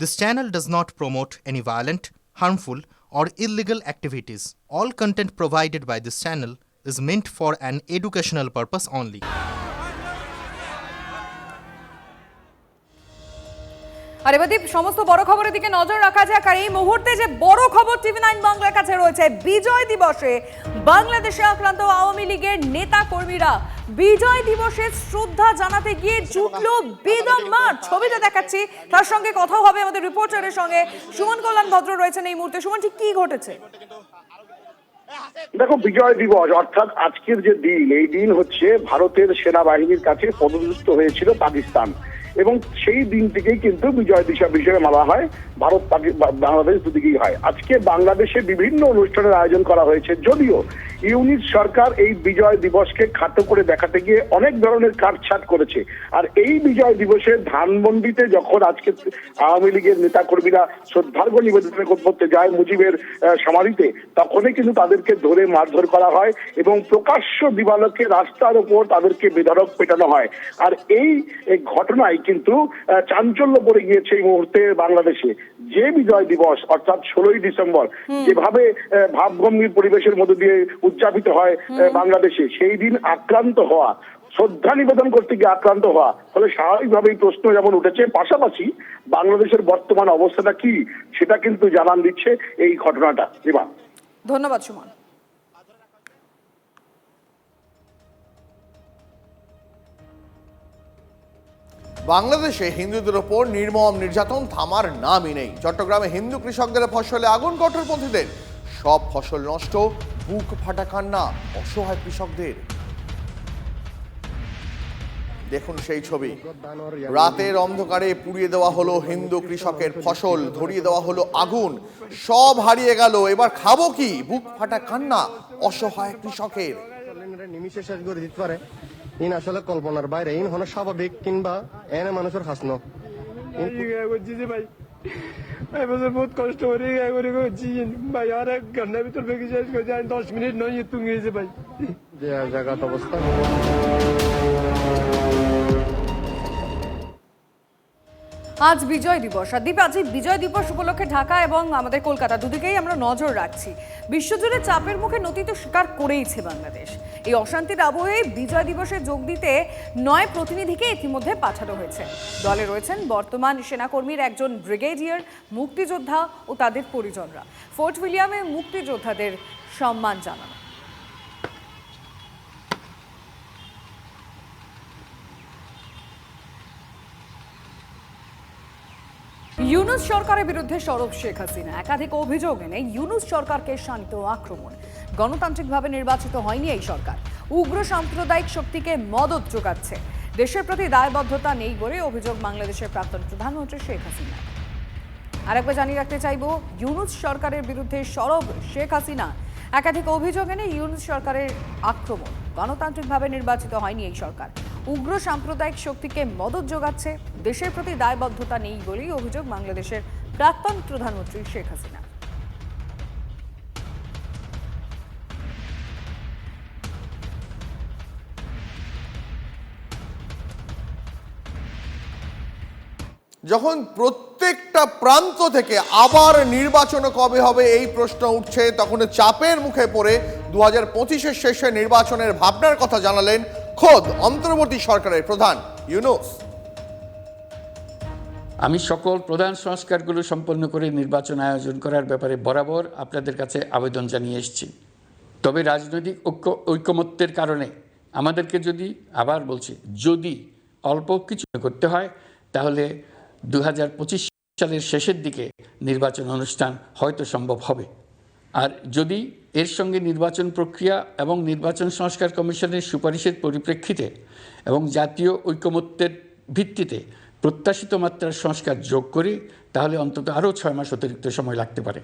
This channel does not promote any violent, harmful, or illegal activities. All content provided by this channel is meant for an educational purpose only. আর এবার সমস্ত বড় খবরের দিকে নজর রাখা যাক। আর এই মুহূর্তে যে বড় খবর টিভি9 বাংলার কাছে রয়েছে, বিজয় দিবসে বাংলাদেশে আক্রান্ত আওয়ামী লীগের নেতা কর্মীরা বিজয় দিবসে শ্রদ্ধা জানাতে গিয়ে জুটলো বেদম মার। ছবিটা দেখাচ্ছি, তার সঙ্গে কথা হবে আমাদের রিপোর্টারের সঙ্গে। সুমন কল্যাণ ভদ্র রয়েছেন এই মুহূর্তে। সুমন, ঠিক কি ঘটেছে? দেখো, বিজয় দিবস অর্থাৎ আজকের যে দিন, এই দিন হচ্ছে ভারতের সেনাবাহিনীর কাছে পদচ্যুত হয়েছিল পাকিস্তান, এবং সেই দিন থেকেই কিন্তু বিজয় দিবস হিসেবে মানা হয়। ভারত বাংলাদেশ দুদিকেই হয়। আজকে বাংলাদেশে বিভিন্ন অনুষ্ঠানের আয়োজন করা হয়েছে, যদিও ইউনিট সরকার এই বিজয় দিবসকে খাটো করে দেখাতে গিয়ে অনেক ধরনের কাটছাট করেছে। আর এই বিজয় দিবসে ধানমন্ডিতে যখন আজকে আওয়ামী লীগের নেতা কর্মীরা শ্রদ্ধার্ঘ্য নিবেদন করতে যায় মুজিবের সমাধিতে, তখনই কিন্তু তাদেরকে ধরে মারধর করা হয় এবং প্রকাশ্য দিবালোকে রাস্তার উপর তাদেরকে বেধড়ক পেটানো হয়। আর এই ঘটনায় কিন্তু চাঞ্চল্য পড়ে গিয়েছে এই মুহূর্তে বাংলাদেশে। যে বিজয় দিবস অর্থাৎ 16ই ডিসেম্বর যেভাবে ভাবগম্ভীর পরিবেশের মধ্যে দিয়ে উদযাপিত হয় বাংলাদেশে, সেই দিন আক্রান্ত হওয়া, শ্রদ্ধা নিবেদন করতে গিয়ে আক্রান্ত হওয়া, ফলে স্বাভাবিকভাবেই প্রশ্ন যেমন উঠেছে, পাশাপাশি বাংলাদেশের বর্তমান অবস্থাটা কি সেটা কিন্তু জানান দিচ্ছে এই ঘটনাটা। ধন্যবাদ সুমন। বাংলাদেশে হিন্দুদের ওপর নির্মম নির্যাতন থামার নামই নেই। চট্টগ্রামে হিন্দু কৃষকদের ফসলে আগুন, কট্টরপন্থীদের সব ফসল নষ্ট, বুক ফাটা কান্না অসহায় কৃষকদের। দেখুন সেই ছবি, রাতের অন্ধকারে পুড়িয়ে দেওয়া হলো হিন্দু কৃষকের ফসল, ধরিয়ে দেওয়া হলো আগুন, সব হারিয়ে গেল, এবার খাবো কি? বুক ফাটা কান্না অসহায় কৃষকের। নিমিষে শেষ করে দিতে পারে, ইন আসলে কল্পনার বাইরে, ইন হলো স্বাভাবিক কিংবা এনে মানুষের হাসনো। ভাই বহুত কষ্ট করে ভাই, আর এক ঘন্টার ভিতর বেগে শেষ করে 10 মিনিট নয় তুমি গেছে ভাই, যে জায়গাত অবস্থা। আজ বিজয় দিবস। আর দীপ, আজ বিজয় দিবস উপলক্ষে ঢাকা এবং আমাদের কলকাতা দুদিকেই আমরা নজর রাখছি। বিশ্বজুড়ে চাপের মুখে নতি তো স্বীকার করেইছে বাংলাদেশ। এই অশান্তির আবহে বিজয় দিবসে যোগ দিতে 9 প্রতিনিধিকে ইতিমধ্যে পাঠানো হয়েছে। দলে রয়েছেন বর্তমান সেনাকর্মীর একজন ব্রিগেডিয়ার, মুক্তিযোদ্ধা ও তাদের পরিজনরা। ফোর্ট উইলিয়ামে মুক্তিযোদ্ধাদের সম্মান জানানো। ইউনূস সরকারের বিরুদ্ধে সরব শেখ হাসিনা। একাধিক অভিযোগ এনে ইউনূস সরকারকে শান্ত আক্রমণ। গণতান্ত্রিকভাবে নির্বাচিত হয়নি এই সরকার, উগ্র সাম্প্রদায়িক শক্তিকে মদত যোগাচ্ছে, দেশের প্রতি দায়বদ্ধতা নেই বলে অভিযোগ বাংলাদেশের প্রাক্তন প্রধানমন্ত্রী শেখ হাসিনা। আরেকবার জানিয়ে রাখতে চাইব, ইউনূস সরকারের বিরুদ্ধে সরব শেখ হাসিনা। একাধিক অভিযোগ এনে ইউনূস সরকারের আক্রমণ। গণতান্ত্রিকভাবে নির্বাচিত হয়নি এই সরকার, উগ্র সাম্প্রদায়িক শক্তিকে মদত যোগাচ্ছে, দেশের প্রতি দায়বদ্ধতা নেই বলেই অভিযোগ বাংলাদেশের প্রাক্তন প্রধানমন্ত্রী শেখ হাসিনা। যখন প্রত্যেকটা প্রান্ত থেকে আবার নির্বাচন কবে হবে এই প্রশ্ন উঠছে, তখন চাপের মুখে পড়ে 2025-এর শেষে নির্বাচনের ভাবনার কথা জানালেন খোদ অন্তর্বর্তী সরকারের প্রধান ইউনূস। আমি সকল প্রধান সংস্কারগুলো সম্পন্ন করে নির্বাচন আয়োজন করার ব্যাপারে বরাবর আপনাদের কাছে আবেদন জানিয়ে এসেছি। তবে রাজনৈতিক ঐকমত্যের কারণে আমাদেরকে আবার বলছি, যদি অল্প কিছু করতে হয়, তাহলে 2025 সালের শেষের দিকে নির্বাচন অনুষ্ঠান হয়তো সম্ভব হবে। আর যদি এর সঙ্গে নির্বাচন প্রক্রিয়া এবং নির্বাচন সংস্কার কমিশনের সুপারিশের পরিপ্রেক্ষিতে এবং জাতীয় ঐকমত্যের ভিত্তিতে প্রত্যাশিত মাত্রার সংস্কার যোগ করি, তাহলে অন্তত আরও 6 মাস অতিরিক্ত সময় লাগতে পারে।